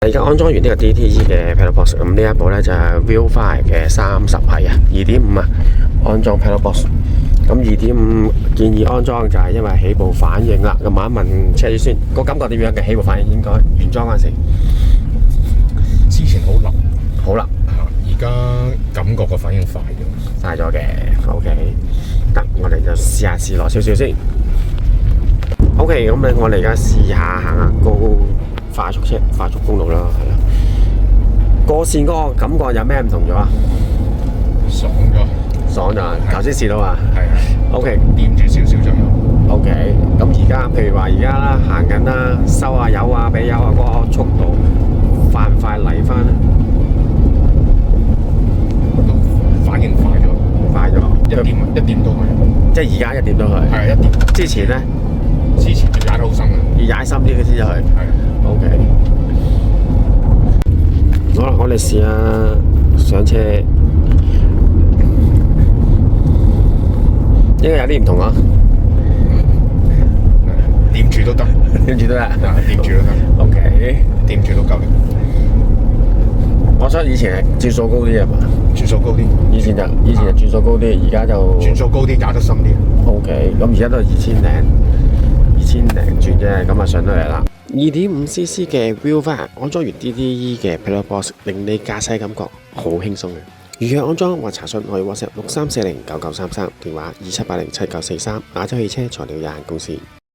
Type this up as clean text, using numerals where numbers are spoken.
而家安裝完呢個 DTE 嘅 Pedal Box， 咁呢一部呢就係 Viewfire 嘅30系啊，2.5啊，安裝 Pedal Box。咁2.5建議安裝就係因為起步反應啦。咁問一問車主先，個感覺點樣嘅起步反應？應該原裝嗰陣時，之前好腍，好啦，而家感覺個反應快咗，快咗嘅。OK， 得我哋就試耐少少先。OK， 咁我哋而家試下行下高快速公路啦，係啦。過線嗰個感覺有咩唔同咗啊？爽咗啊！頭先試到啊。係啊。OK， 掂住少少就有。OK， 咁而家譬如話而家啦，行緊啦，收下油啊，俾油啊，嗰個速度快唔快嚟翻咧？都反應快咗，一點都係。即係而家一點都係。係一點。之前咧？之前要踩得好深嘅。要踩深啲嘅先至去。係。OK。好啦，我哋試下上車。應該有啲唔同啊！掂住都得，掂住都得，掂住都得。OK， 掂住都夠力。我想以前係轉數高啲係嘛？轉數高啲。以前就轉數高啲，而家就轉數高啲，踩得深啲。OK， 咁而家都係2000零轉啫，咁啊上到嚟啦。2.5cc 嘅 Viewfire 安裝完 DTE 嘅 Pedal Box， 令你駕駛感覺好輕鬆嘅。預約安裝或查詢可以 WhatsApp 63409933，電話27807943，亞洲汽車材料有限公司。